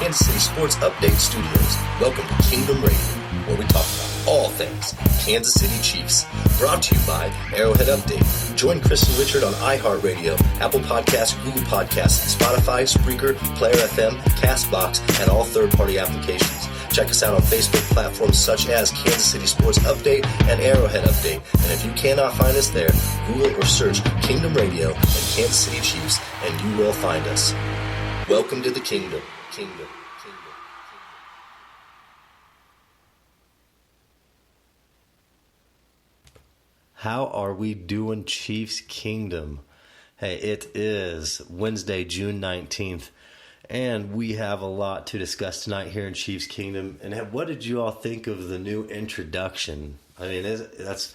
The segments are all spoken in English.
Kansas City Sports Update Studios. Welcome to Kingdom Radio, where we talk about all things Kansas City Chiefs. Brought to you by Arrowhead-update. Join Chris and Richard on iHeartRadio, Apple Podcasts, Google Podcasts, Spotify, Spreaker, Player FM, CastBox, and all third-party applications. Check us out on Facebook platforms such as Kansas City Sports Update and Arrowhead Update. And if you cannot find us there, Google or search Kingdom Radio and Kansas City Chiefs, and you will find us. Welcome to the Kingdom. Kingdom. How are we doing, Chiefs Kingdom? Hey, it is Wednesday, June 19th. And we have a lot to discuss tonight here in Chiefs Kingdom. And what did you all think of the new introduction? I mean, that's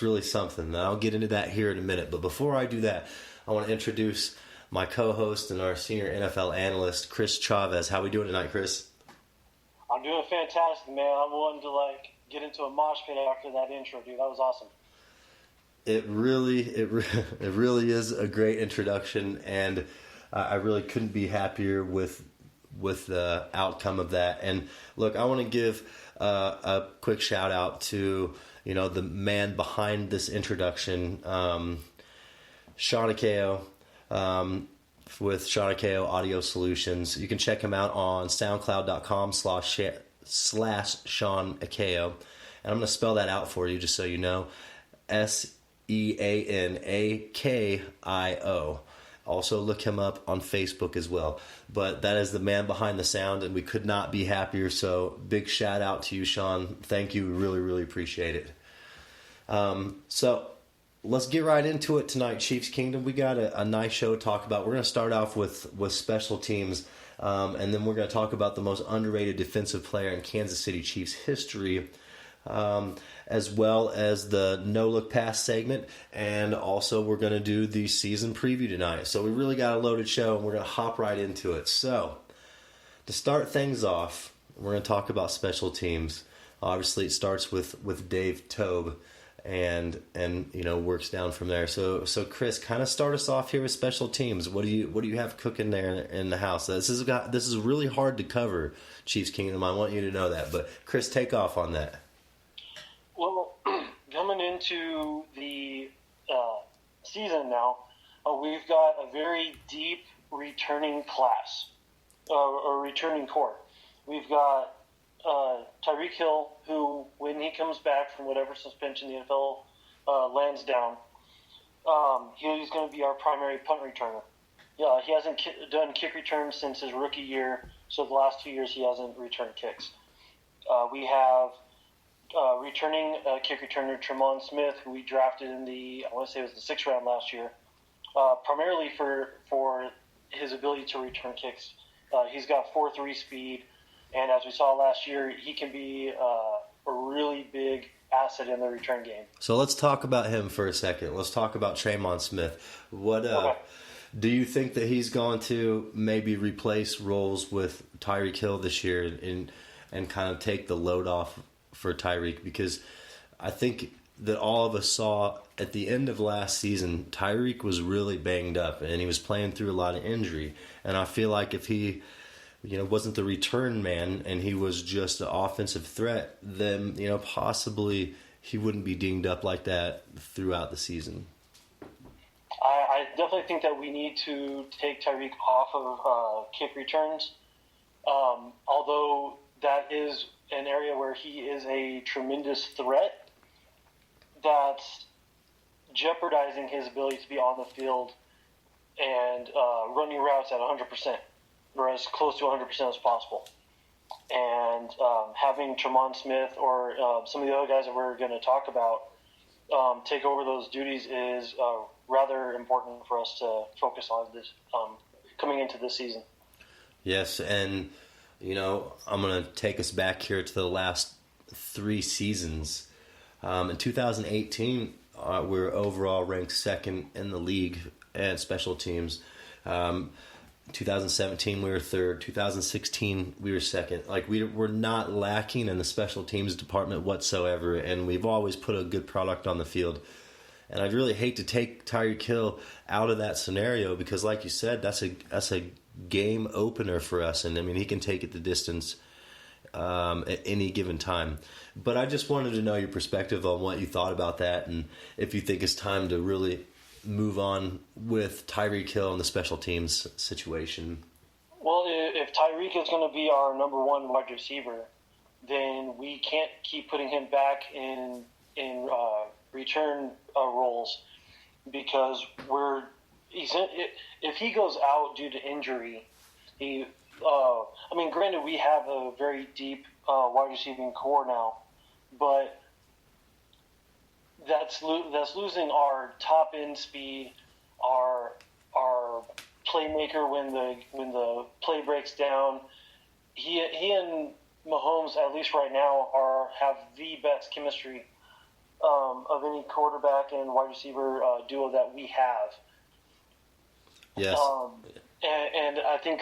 really something. And I'll get into that here in a minute. But before I do that, I want to introduce my co-host and our senior NFL analyst, kris-chavez. How we doing tonight, Chris? I'm doing fantastic, man. I'm wanting to get into a mosh pit after that intro, dude. That was awesome. It really is a great introduction, and I really couldn't be happier with the outcome of that. And look, I want to give a quick shout out to the man behind this introduction, Sean-akio, with Sean-akio Audio Solutions. You can check him out on SoundCloud.com/Sean-akio, and I'm going to spell that out for you just so you know. SEANAKIO. Also look him up on Facebook as well. But that is the man behind the sound, and we could not be happier. So big shout out to you, Sean. Thank you. Really, really appreciate it. So let's get right into it tonight, Chiefs Kingdom. We got a nice show to talk about. We're going to start off with special teams, and then we're going to talk about the most underrated defensive player in Kansas City Chiefs history, as well as the no-look pass segment, and also we're going to do the season preview tonight. So we really got a loaded show, and we're going to hop right into it. So to start things off, we're going to talk about special teams. Obviously, it starts with Dave Tobe, and works down from there. So Chris, kind of start us off here with special teams. What do you have cooking there in the house? This is really hard to cover, Chiefs Kingdom. I want you to know that. But Chris, take off on that. Well, coming into the season now, we've got a very deep returning class, or returning core. We've got Tyreek Hill, who, when he comes back from whatever suspension the NFL lands down, he's going to be our primary punt returner. Yeah, he hasn't done kick returns since his rookie year, so the last 2 years he hasn't returned kicks. We have returning kick returner Tremont Smith, who we drafted in the 6th round last year, primarily for his ability to return kicks. He's got 4.3 speed, and as we saw last year, he can be a really big asset in the return game. So let's talk about him for a second. Let's talk about Tremont Smith. Okay. Do you think that he's going to maybe replace roles with Tyreek Hill this year and kind of take the load off for Tyreek? Because I think that all of us saw at the end of last season, Tyreek was really banged up and he was playing through a lot of injury. And I feel like if he wasn't the return man and he was just an offensive threat, then possibly he wouldn't be dinged up like that throughout the season. I definitely think that we need to take Tyreek off of kick returns, although that is an area where he is a tremendous threat. That's jeopardizing his ability to be on the field and running routes at 100%, or as close to 100% as possible. And having Tremont Smith or some of the other guys that we're going to talk about take over those duties is rather important for us to focus on this coming into this season. Yes, and I'm going to take us back here to the last 3 seasons. In 2018, we were overall ranked second in the league at special teams. 2017, we were third. 2016, we were second. We're not lacking in the special teams department whatsoever, and we've always put a good product on the field. And I'd really hate to take Tyreek Hill out of that scenario because, like you said, that's a game opener for us. And I mean, he can take it the distance at any given time. But I just wanted to know your perspective on what you thought about that, and if you think it's time to really move on with Tyreek Hill and the special teams situation. Well, if Tyreek is going to be our number one wide receiver, then we can't keep putting him back in return roles, because if he goes out due to injury, granted, we have a very deep wide receiving core now, but that's losing our top end speed, our playmaker when the play breaks down. He and Mahomes, at least right now, have the best chemistry of any quarterback and wide receiver duo that we have. Yes. And I think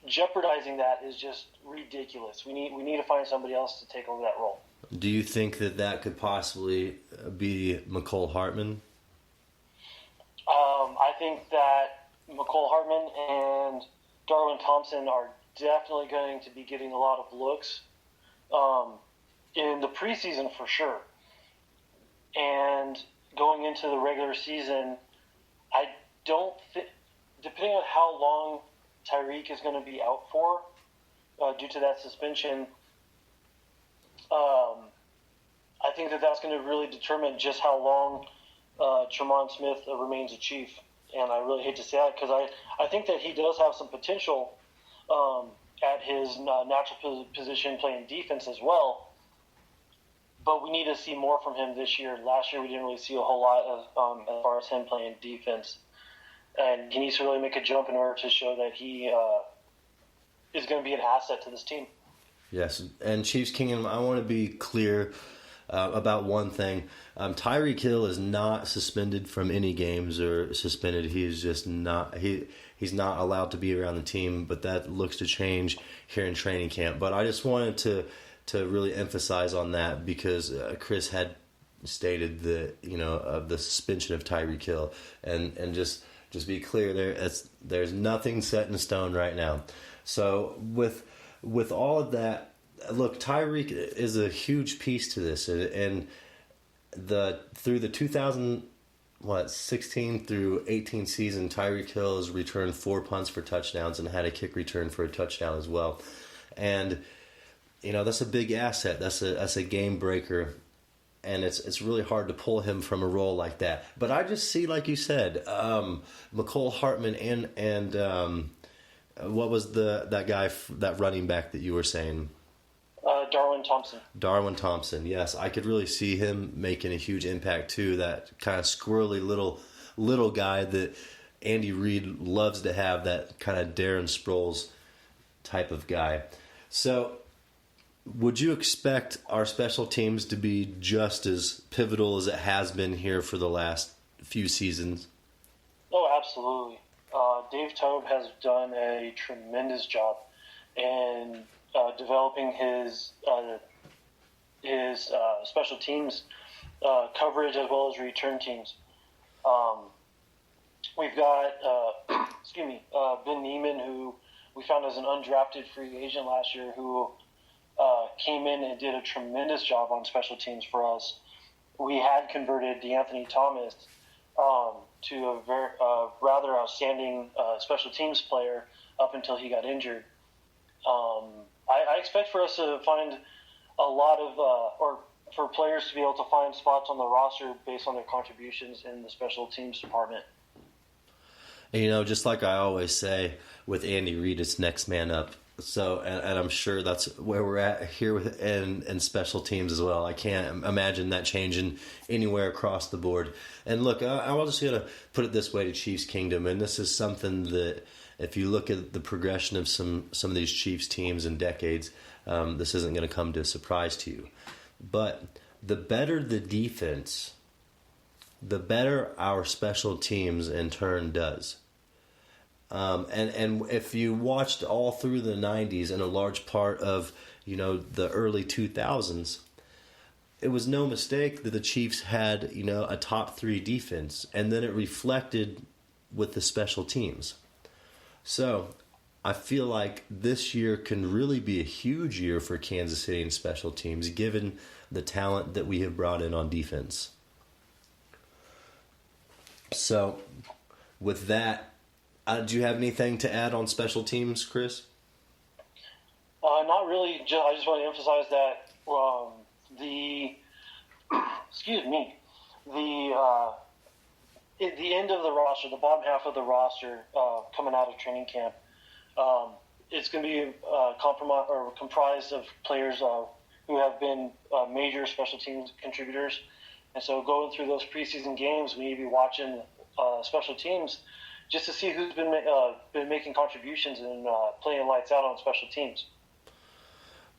jeopardizing that is just ridiculous. We need to find somebody else to take over that role. Do you think that could possibly be McCole Hartman? I think that McCole Hartman and Darwin Thompson are definitely going to be getting a lot of looks in the preseason for sure. And going into the regular season, I don't think, depending on how long Tyreek is going to be out for due to that suspension, I think that's going to really determine just how long Tremont Smith remains a Chief. And I really hate to say that, because I think that he does have some potential at his natural position playing defense as well. But we need to see more from him this year. Last year we didn't really see a whole lot as far as him playing defense. And he needs to really make a jump in order to show that he is going to be an asset to this team. Yes, and Chiefs Kingdom, I want to be clear about one thing. Tyreek Hill is not suspended from any games or suspended. He's just not he's not allowed to be around the team, but that looks to change here in training camp. But I just wanted to really emphasize on that, because Chris had stated the suspension of Tyreek Hill, and just be clear, there's nothing set in stone right now. So with all of that, look, Tyreek is a huge piece to this, and through the 2016 through 18 season, Tyreek Hill has returned 4 punts for touchdowns and had a kick return for a touchdown as well. And that's a big asset. That's a game breaker, and it's really hard to pull him from a role like that. But I just see, like you said, McCole Hartman and what was that guy, that running back that you were saying? Darwin Thompson, yes. I could really see him making a huge impact too, that kind of squirrely little guy that Andy Reid loves to have, that kind of Darren Sproles type of guy. So would you expect our special teams to be just as pivotal as it has been here for the last few seasons? Oh, absolutely. Dave Toub has done a tremendous job in developing his special teams coverage as well as return teams. We've got Ben Neiman, who we found as an undrafted free agent last year, who came in and did a tremendous job on special teams for us. We had converted DeAnthony Thomas to a rather outstanding special teams player up until he got injured. I expect for us to find a lot of, or for players to be able to find spots on the roster based on their contributions in the special teams department. And, just like I always say with Andy Reid, it's next man up. So, and I'm sure that's where we're at here in special teams as well. I can't imagine that changing anywhere across the board. And look, I'm just going to put it this way to Chiefs Kingdom, and this is something that, if you look at the progression of some of these Chiefs teams in decades, this isn't going to come to a surprise to you. But the better the defense, the better our special teams in turn does. And if you watched all through the 90s and a large part of, the early 2000s, it was no mistake that the Chiefs had, a top 3 defense, and then it reflected with the special teams. So I feel like this year can really be a huge year for Kansas City and special teams, given the talent that we have brought in on defense. So with that, do you have anything to add on special teams, Chris? Not really. I just want to emphasize that at the end of the roster, the bottom half of the roster coming out of training camp, it's going to be comprised of players who have been major special teams contributors. And so going through those preseason games, we need to be watching special teams just to see who's been making contributions and playing lights out on special teams.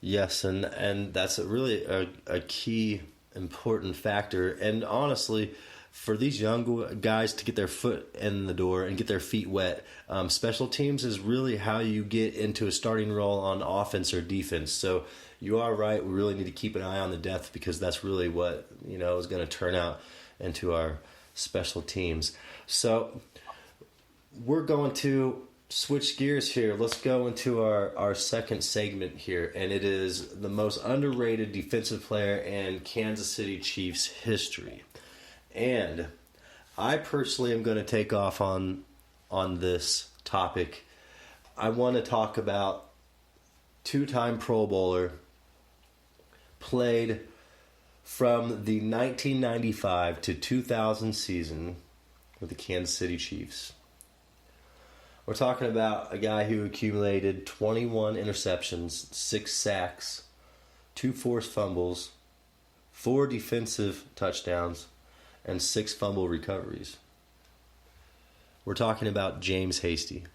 Yes, and that's really a key important factor. And honestly, for these young guys to get their foot in the door and get their feet wet, special teams is really how you get into a starting role on offense or defense. So you are right. We really need to keep an eye on the depth, because that's really what is going to turn out into our special teams. So we're going to switch gears here. Let's go into our second segment here, and it is the most underrated defensive player in Kansas City Chiefs history. And I personally am going to take off on this topic. I want to talk about two-time Pro Bowler, played from the 1995 to 2000 season with the Kansas City Chiefs. We're talking about a guy who accumulated 21 interceptions, 6 sacks, 2 forced fumbles, 4 defensive touchdowns, and 6 fumble recoveries. We're talking about James Hasty.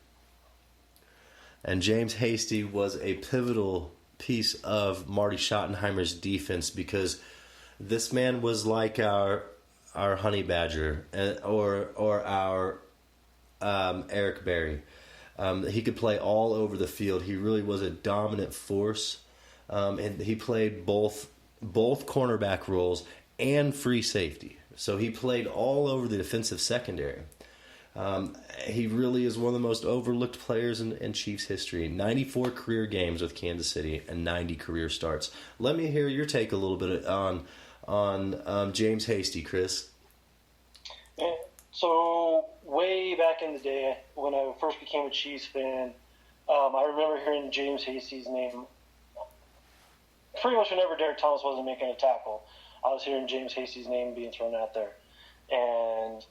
And James Hasty was a pivotal piece of Marty Schottenheimer's defense, because this man was like our Honey Badger or our Eric Berry. He could play all over the field. He really was a dominant force, and he played both cornerback roles and free safety. So he played all over the defensive secondary. He really is one of the most overlooked players in Chiefs history. 94 career games with Kansas City and 90 career starts. Let me hear your take a little bit on James Hasty, Chris. So way back in the day, when I first became a Chiefs fan, I remember hearing James Hasty's name. Pretty much whenever Derek Thomas wasn't making a tackle, I was hearing James Hasty's name being thrown out there. And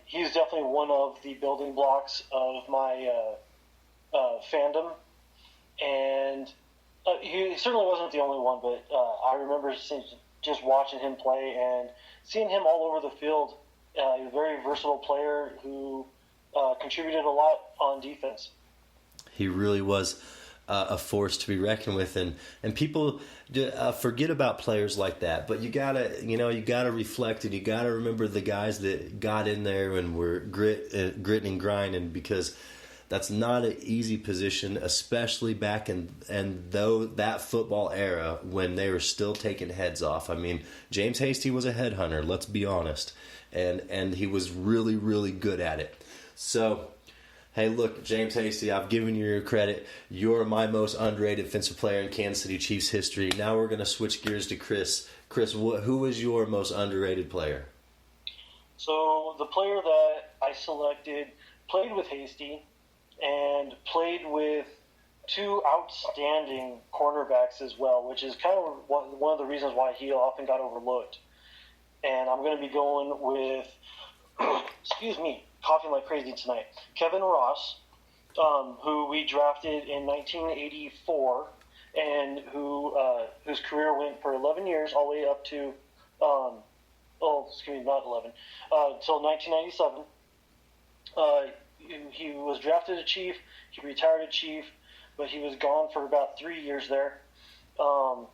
he's definitely one of the building blocks of my fandom. And he certainly wasn't the only one, but I remember just watching him play and seeing him all over the field. A very versatile player who contributed a lot on defense. He really was a force to be reckoned with, and people forget about players like that. But you gotta reflect, and you gotta remember the guys that got in there and were gritting and grinding, because that's not an easy position, especially back in that football era when they were still taking heads off. I mean, James Hasty was a headhunter. Let's be honest. And he was really, really good at it. So, hey, look, James Hasty, I've given you your credit. You're my most underrated defensive player in Kansas City Chiefs history. Now we're going to switch gears to Chris. Chris, who was your most underrated player? So the player that I selected played with Hasty and played with 2 outstanding cornerbacks as well, which is kind of one of the reasons why he often got overlooked. And I'm going to be going with, excuse me, coughing like crazy tonight, Kevin Ross, who we drafted in 1984, and whose career went for 11 years, all the way up to, not 11, until 1997. He was drafted a Chief, he retired a Chief, but he was gone for about 3 years there.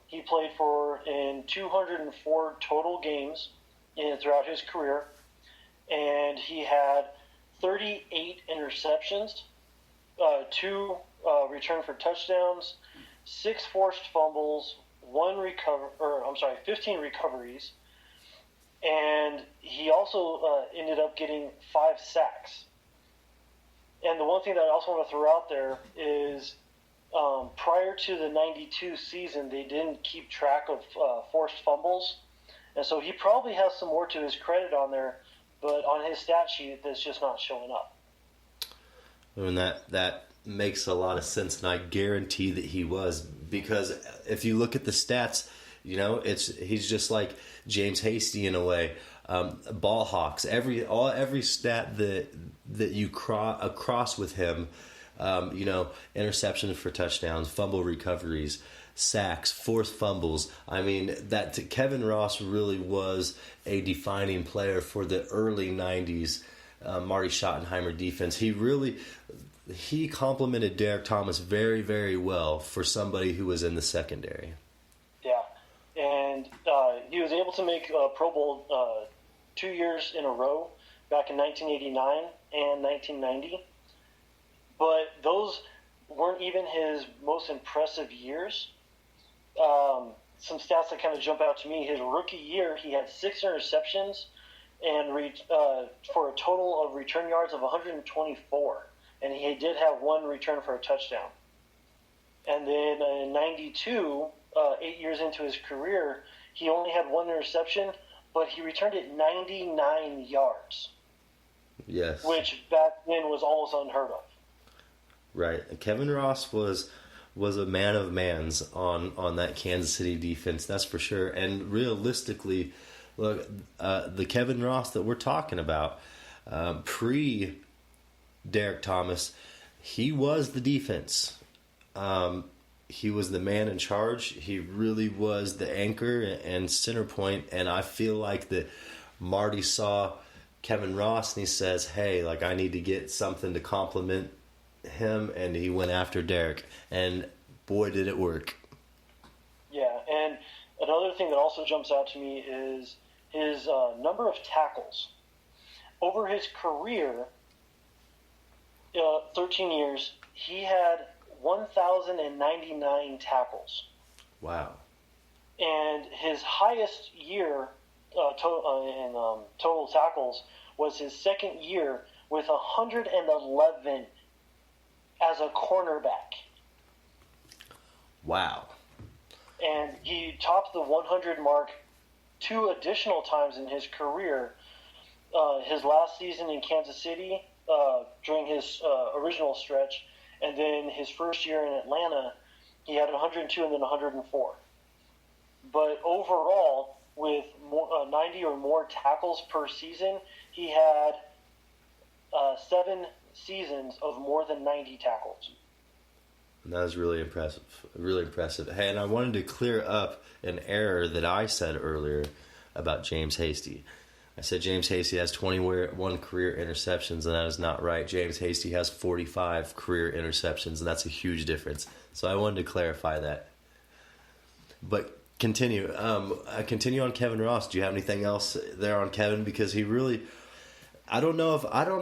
He played in 204 total games throughout his career, and he had 38 interceptions, return for touchdowns, 6 forced fumbles, 15 recoveries, and he also ended up getting 5 sacks. And the one thing that I also want to throw out there is prior to the 92 season, they didn't keep track of forced fumbles. And so he probably has some more to his credit on there, but on his stat sheet, that's just not showing up. And that makes a lot of sense, and I guarantee that he was, because if you look at the stats, he's just like James Hasty in a way. Ball hawks, every stat that you across with him, interceptions for touchdowns, fumble recoveries, sacks, forced fumbles. I mean, Kevin Ross really was a defining player for the early 90s Marty Schottenheimer defense. He complemented Derek Thomas very, very well for somebody who was in the secondary. Yeah, and he was able to make Pro Bowl 2 years in a row back in 1989 and 1990. But those weren't even his most impressive years. Some stats that kind of jump out to me: his rookie year, he had 6 interceptions and for a total of return yards of 124. And he did have 1 return for a touchdown. And then in 92, 8 years into his career, he only had 1 interception, but he returned it 99 yards. Yes. Which back then was almost unheard of. Right. Kevin Ross was a man of mans on that Kansas City defense, that's for sure. And realistically, look, the Kevin Ross that we're talking about, pre Derek Thomas, he was the defense. He was the man in charge. He really was the anchor and center point. And I feel like that Marty saw Kevin Ross and he says, hey, like, I need to get something to complement him. And he went after Derek. And boy, did it work. Yeah, and another thing that also jumps out to me is his number of tackles. Over his career, 13 years, he had 1,099 tackles. Wow. And his highest year total tackles was his second year with 111 as a cornerback. Wow. And he topped the 100 mark 2 additional times in his career. His last season in Kansas City, during his original stretch, and then his first year in Atlanta, he had 102 and then 104. But overall, with 90 or more tackles per season, he had 7 seasons of more than 90 tackles. That was really impressive. Really impressive. Hey, and I wanted to clear up an error that I said earlier about James Hasty. I said James Hasty has 21 career interceptions, and that is not right. James Hasty has 45 career interceptions, and that's a huge difference. So I wanted to clarify that. But continue. Continue on Kevin Ross. Do you have anything else there on Kevin? Because he really, I'm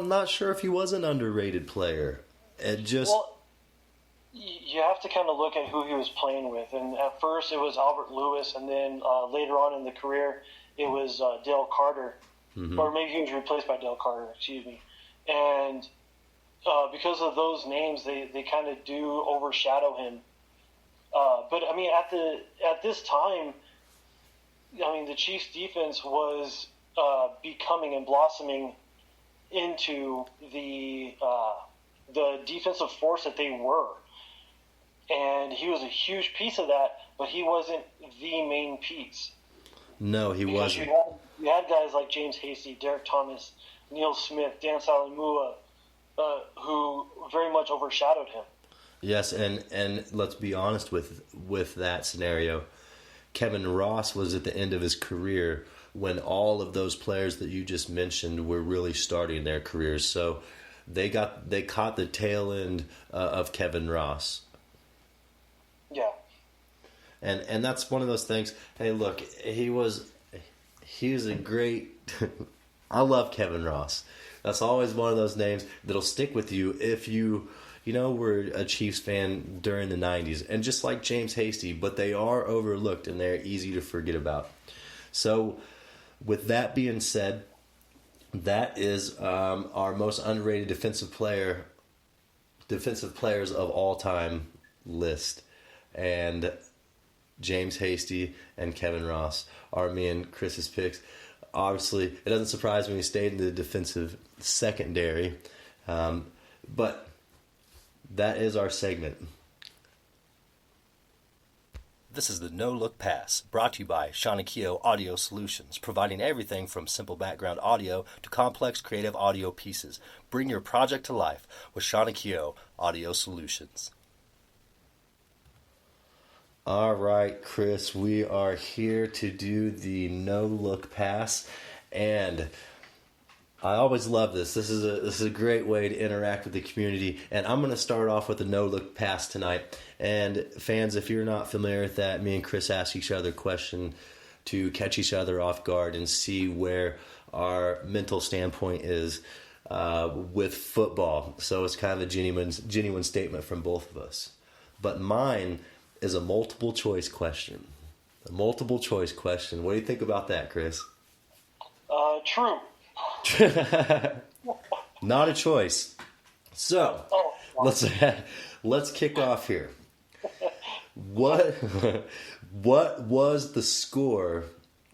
not sure if he was an underrated player. Well, you have to kind of look at who he was playing with. And at first it was Albert Lewis, and then later on in the career it was Dale Carter. Mm-hmm. Or maybe he was replaced by Dale Carter, excuse me. And because of those names, they kind of do overshadow him. But, I mean, at this time, I mean, the Chiefs' defense was becoming and blossoming into the defensive force that they were. And he was a huge piece of that, but he wasn't the main piece. No, he wasn't. You had guys like James Hasty, Derek Thomas, Neil Smith, Dan Salamua, who very much overshadowed him. Yes, and let's be honest with that scenario. Kevin Ross was at the end of his career when all of those players that you just mentioned were really starting their careers. So they caught the tail end of Kevin Ross. Yeah. And that's one of those things. Hey, look, he was a great. I love Kevin Ross. That's always one of those names that'll stick with you if you were a Chiefs fan during the 90s. And just like James Hasty, but they are overlooked and they're easy to forget about. So with that being said, that is our most underrated defensive player defensive players of all time list, and James Hasty and Kevin Ross are me and Chris's picks. Obviously, it doesn't surprise me he stayed in the defensive secondary, but that is our segment. This is the No Look Pass, brought to you by Sean-Akio Audio Solutions, providing everything from simple background audio to complex creative audio pieces. Bring your project to life with Sean-Akio Audio Solutions. All right, Chris, we are here to do the No Look Pass, and I always love this. This is a great way to interact with the community, and I'm going to start off with the No Look Pass tonight. And fans, if you're not familiar with that, me and Chris ask each other a question to catch each other off guard and see where our mental standpoint is with football. So it's kind of a genuine statement from both of us. But mine is a multiple choice question. A multiple choice question. What do you think about that, Chris? True. Not a choice. So let's kick off here. What was the score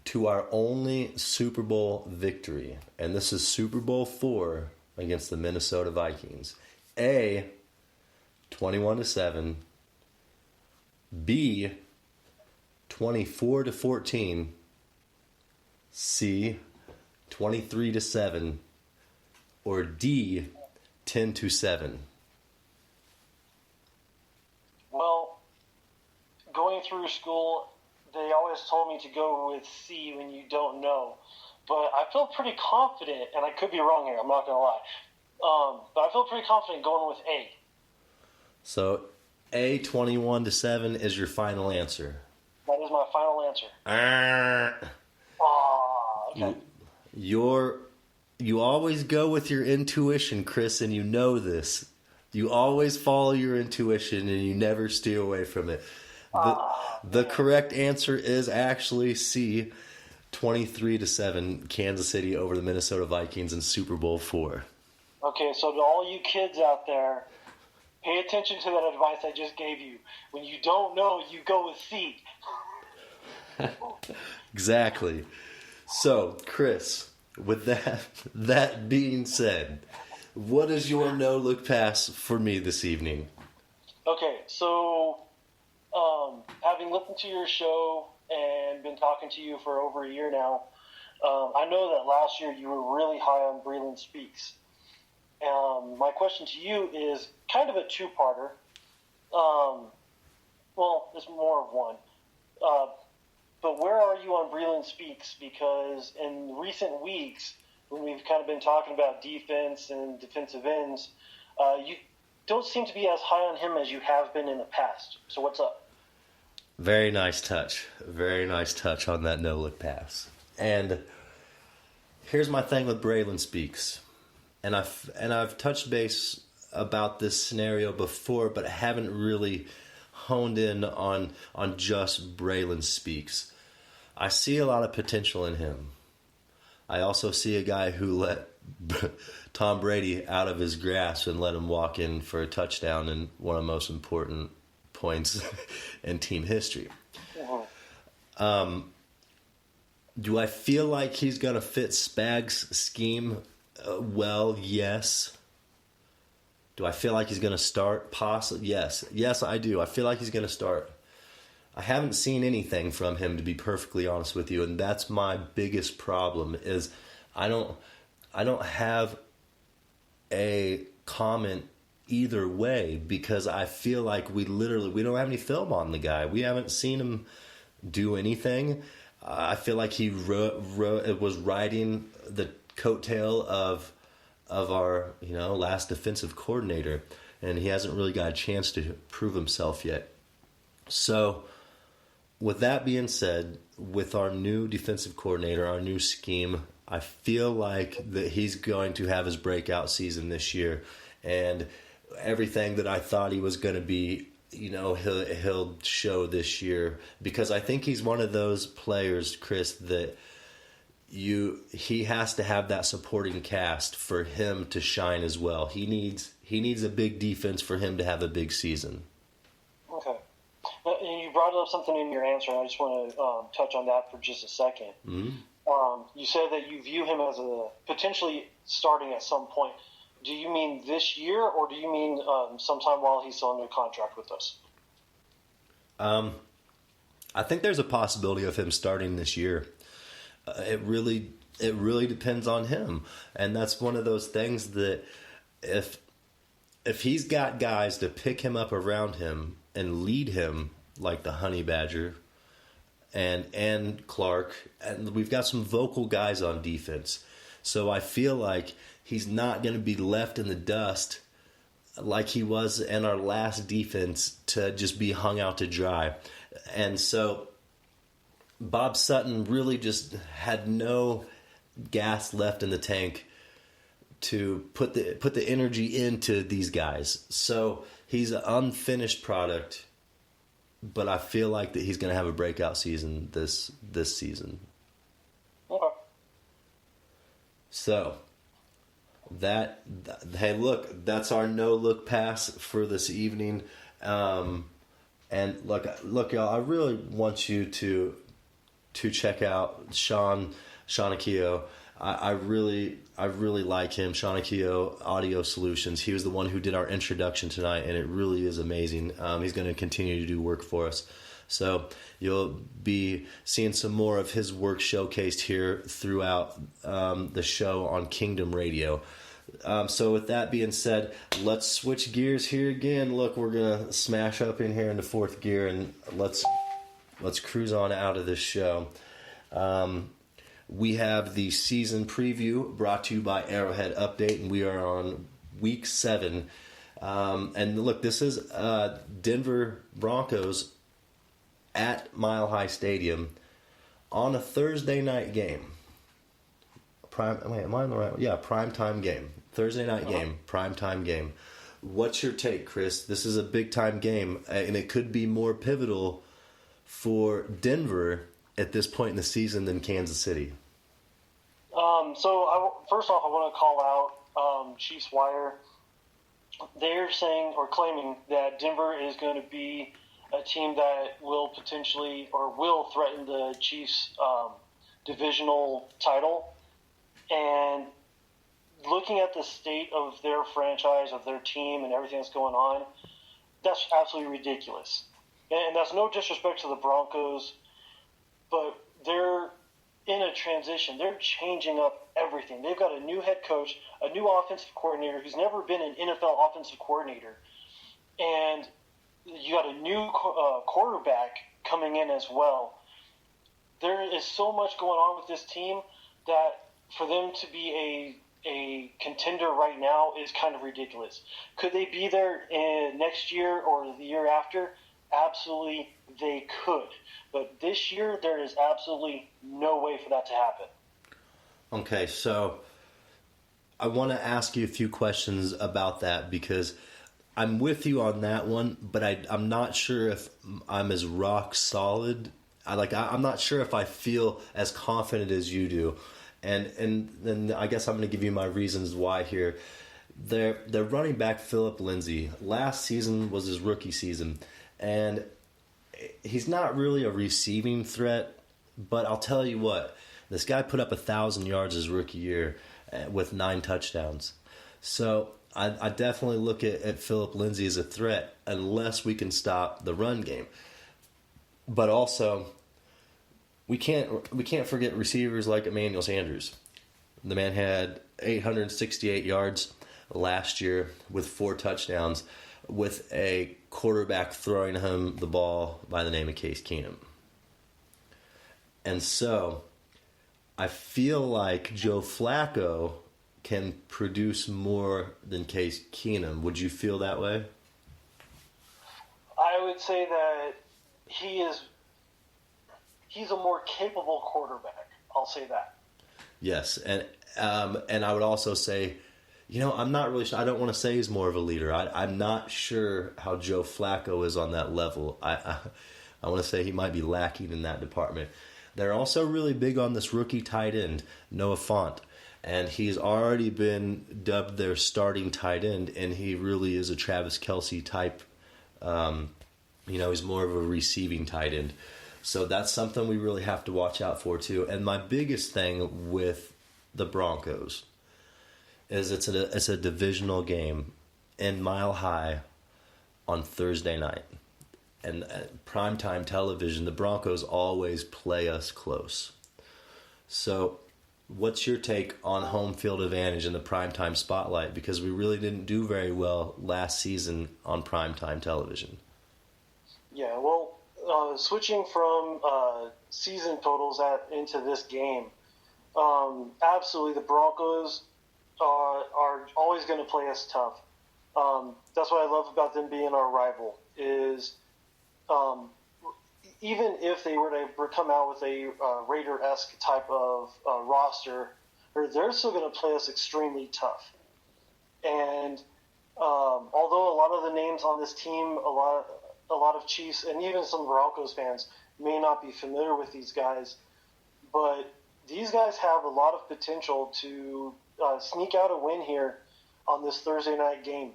to our only Super Bowl victory? And this is Super Bowl IV against the Minnesota Vikings. A, 21-7. B, 24-14. C, 23-7. Or D, 10-7. Well, going through school, they always told me to go with C when you don't know. But I feel pretty confident, and I could be wrong here, I'm not going to lie. But I feel pretty confident going with A. So, A, 21-7 is your final answer. That is my final answer. Okay. You always go with your intuition, Chris, and you know this. You always follow your intuition, and you never steer away from it. The correct answer is actually C, 23-7, Kansas City over the Minnesota Vikings in Super Bowl IV. Okay, so to all you kids out there, pay attention to that advice I just gave you. When you don't know, you go with C. Exactly. So, Chris, with that being said, what is your no-look pass for me this evening? Okay, so having listened to your show and been talking to you for over a year now, I know that last year you were really high on Breland Speaks. My question to you is kind of a two-parter. Well, it's more of one. But where are you on Breland Speaks? Because in recent weeks, when we've kind of been talking about defense and defensive ends, you don't seem to be as high on him as you have been in the past. So what's up? Very nice touch. Very nice touch on that no-look pass. And here's my thing with Breland Speaks. And I've touched base about this scenario before, but haven't really honed in on just Breland Speaks. I see a lot of potential in him. I also see a guy who let Tom Brady out of his grasp and let him walk in for a touchdown in one of the most important points in team history. Do I feel like he's going to fit Spag's scheme well? Yes. Do I feel like he's going to start? Possibly. Yes. Yes, I do. I feel like he's going to start. I haven't seen anything from him, to be perfectly honest with you, and that's my biggest problem is I don't have a comment either way because I feel like we don't have any film on the guy. We haven't seen him do anything. I feel like he was riding the coattail of our last defensive coordinator, and he hasn't really got a chance to prove himself yet. So, with that being said, with our new defensive coordinator, our new scheme, I feel like that he's going to have his breakout season this year, and everything that I thought he was going to be, he'll show this year, because I think he's one of those players, Chris, that he has to have that supporting cast for him to shine as well. He needs a big defense for him to have a big season. Okay. You brought up something in your answer, and I just want to touch on that for just a second. Mm-hmm. You said that you view him as potentially starting at some point. Do you mean this year, or do you mean sometime while he's still under contract with us? I think there's a possibility of him starting this year. It really depends on him, and that's one of those things that if he's got guys to pick him up around him and lead him like the Honey Badger and Clark, and we've got some vocal guys on defense, so I feel like he's not going to be left in the dust like he was in our last defense to just be hung out to dry. And so Bob Sutton really just had no gas left in the tank to put the energy into these guys. So he's an unfinished product, but I feel like that he's going to have a breakout season this season. Okay. So hey, look, that's our no-look pass for this evening. And look, y'all, I really want you to check out sean-akio. I really like him. Sean-akio Audio Solutions. He was the one who did our introduction tonight, and it really is amazing. He's going to continue to do work for us. So you'll be seeing some more of his work showcased here throughout the show on Kingdom Radio. So with that being said, let's switch gears here again. Look, we're going to smash up in here into fourth gear, and let's cruise on out of this show. We have the season preview brought to you by Arrowhead-update, and we are on week 7. And look, this is Denver Broncos at Mile High Stadium on a Thursday night game. Am I on the right one? Yeah, primetime game. Thursday night game, primetime game. What's your take, Chris? This is a big-time game, and it could be more pivotal for Denver at this point in the season than Kansas City. First off, I want to call out Chiefs Wire. They're saying or claiming that Denver is going to be a team that will potentially or will threaten the Chiefs' divisional title. And looking at the state of their franchise, of their team, and everything that's going on, that's absolutely ridiculous. And that's no disrespect to the Broncos, but they're in a transition. They're changing up everything. They've got a new head coach, a new offensive coordinator who's never been an NFL offensive coordinator, and you got a new quarterback coming in as well. There is so much going on with this team that for them to be a contender right now is kind of ridiculous. Could they be there next year or the year after? Absolutely, they could. But this year, there is absolutely no way for that to happen. Okay, so I want to ask you a few questions about that because I'm with you on that one, but I'm not sure if I'm as rock solid. I'm not sure if I feel as confident as you do. And then I guess I'm going to give you my reasons why here. Their running back, Philip Lindsay, last season was his rookie season. And he's not really a receiving threat, but I'll tell you what. This guy put up 1,000 yards his rookie year with 9 touchdowns. So I definitely look at Philip Lindsay as a threat unless we can stop the run game. But also, we can't forget receivers like Emmanuel Sanders. The man had 868 yards last year with 4 touchdowns with a quarterback throwing him the ball by the name of Case Keenum. And so I feel like Joe Flacco can produce more than Case Keenum. Would you feel that way? I would say that he's a more capable quarterback. I'll say that. Yes, and I would also say, I'm not really sure. I don't want to say he's more of a leader. I'm not sure how Joe Flacco is on that level. I want to say he might be lacking in that department. They're also really big on this rookie tight end, Noah Fant. And he's already been dubbed their starting tight end, and he really is a Travis Kelce type. He's more of a receiving tight end. So that's something we really have to watch out for, too. And my biggest thing with the Broncos is it's a divisional game in Mile High on Thursday night. And primetime television, the Broncos always play us close. So what's your take on home field advantage in the primetime spotlight? Because we really didn't do very well last season on primetime television. Yeah, well, switching from season totals into this game, absolutely the Broncos are always going to play us tough. That's what I love about them being our rival is even if they were to come out with a Raider-esque type of roster, they're still going to play us extremely tough. And although a lot of the names on this team, a lot of Chiefs and even some Broncos fans may not be familiar with these guys, but these guys have a lot of potential to sneak out a win here on this Thursday night game.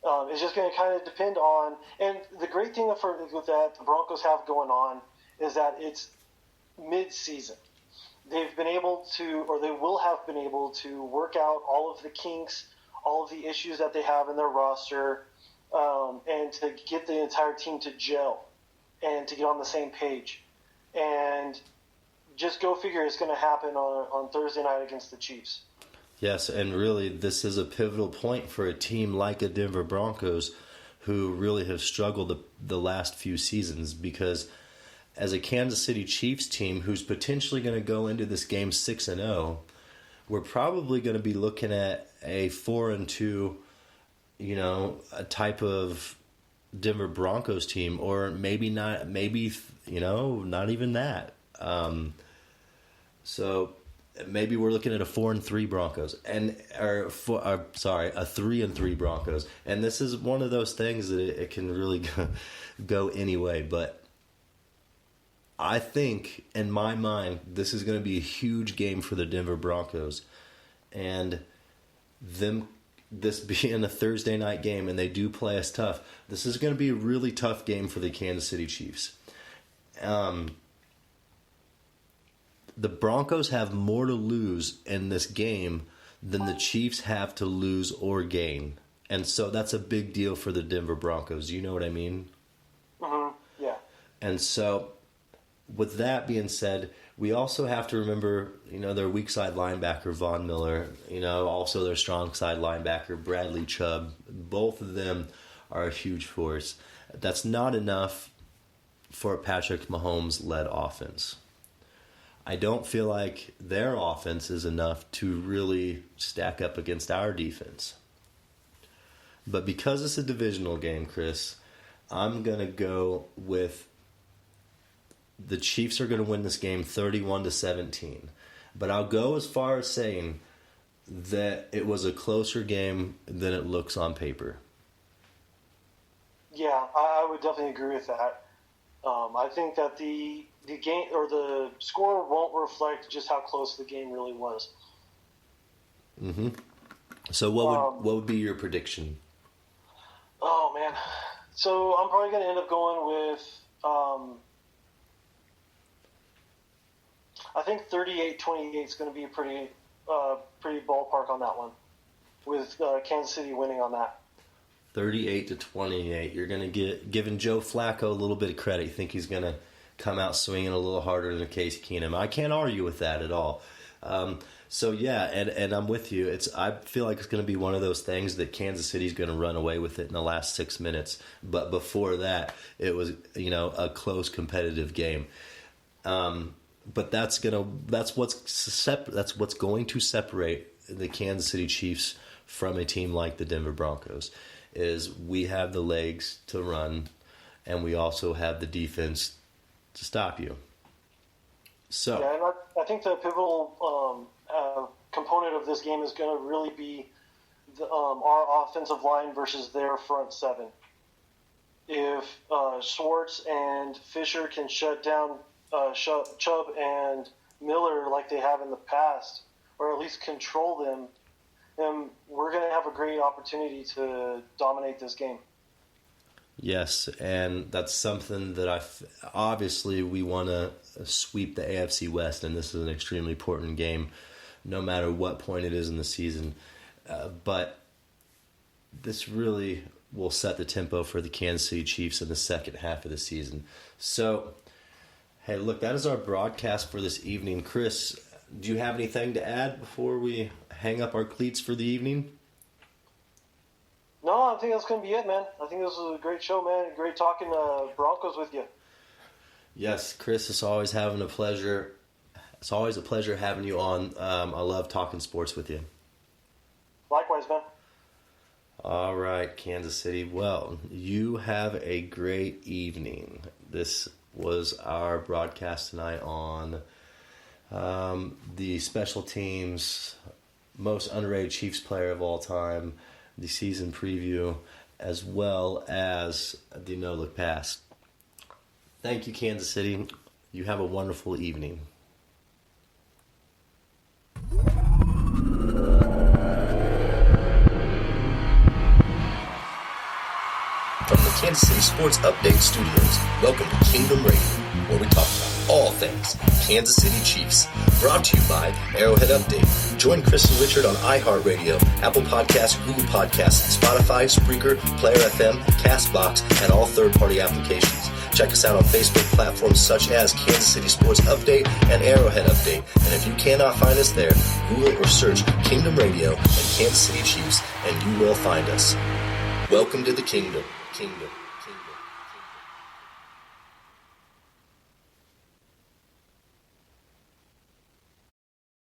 It's just going to kind of depend on, and the great thing with that the Broncos have going on is that it's mid-season. They've been able to, or they will have been able to work out all of the kinks, all of the issues that they have in their roster, and to get the entire team to gel and to get on the same page. And just go figure it's going to happen on Thursday night against the Chiefs. Yes, and really this is a pivotal point for a team like the Denver Broncos who really have struggled the last few seasons, because as a Kansas City Chiefs team who's potentially going to go into this game 6-0, we're probably going to be looking at a 4-2, a type of Denver Broncos team, or maybe not even that. So maybe we're looking at a 4-3 Broncos, a 3-3 Broncos, and this is one of those things that it can really go anyway. But I think, in my mind, this is going to be a huge game for the Denver Broncos, and this being a Thursday night game, and they do play us tough. This is going to be a really tough game for the Kansas City Chiefs. The Broncos have more to lose in this game than the Chiefs have to lose or gain. And so that's a big deal for the Denver Broncos. You know what I mean? Mm-hmm. Yeah. And so with that being said, we also have to remember, their weak side linebacker, Von Miller, also their strong side linebacker, Bradley Chubb. Both of them are a huge force. That's not enough for a Patrick Mahomes-led offense. I don't feel like their offense is enough to really stack up against our defense. But because it's a divisional game, Chris, I'm going to go with the Chiefs are going to win this game 31-17. But I'll go as far as saying that it was a closer game than it looks on paper. Yeah, I would definitely agree with that. I think that the game or the score won't reflect just how close the game really was. Mm-hmm. So what would be your prediction? Oh man, so I'm probably going to end up going with I think 38-28 is going to be a pretty ballpark on that one, with Kansas City winning on that. 38-28. You're going to giving Joe Flacco a little bit of credit. You think he's going to come out swinging a little harder than Case Keenum? I can't argue with that at all. So yeah, and I'm with you. I feel like it's going to be one of those things that Kansas City's going to run away with it in the last 6 minutes. But before that, it was a close competitive game. But that's what's going to separate the Kansas City Chiefs from a team like the Denver Broncos. Is we have the legs to run, and we also have the defense to stop you. So yeah, and I think the pivotal component of this game is going to really be our offensive line versus their front seven. If Schwartz and Fisher can shut down Chubb and Miller like they have in the past, or at least control them, then we're going to have a great opportunity to dominate this game. Yes, and that's something that obviously we want to sweep the AFC West, and this is an extremely important game, no matter what point it is in the season. But this really will set the tempo for the Kansas City Chiefs in the second half of the season. So, hey, look, that is our broadcast for this evening. Chris, do you have anything to add before we hang up our cleats for the evening? No, I think that's going to be it, man. I think this was a great show, man. Great talking Broncos with you. Yes, Chris, it's always having a pleasure. It's always a pleasure having you on. I love talking sports with you. Likewise, man. All right, Kansas City. Well, you have a great evening. This was our broadcast tonight on the special teams, most underrated Chiefs player of all time, the season preview, as well as the no-look pass. Thank you, Kansas City. You have a wonderful evening. From the Kansas City Sports Update Studios, welcome to Kingdom Radio, where we talk about all things Kansas City Chiefs. Brought to you by Arrowhead Update. Join Chris and Richard on iHeartRadio, Apple Podcasts, Google Podcasts, Spotify, Spreaker, Player FM, CastBox, and all third-party applications. Check us out on Facebook platforms such as Kansas City Sports Update and Arrowhead Update. And if you cannot find us there, Google or search Kingdom Radio and Kansas City Chiefs, and you will find us. Welcome to the Kingdom.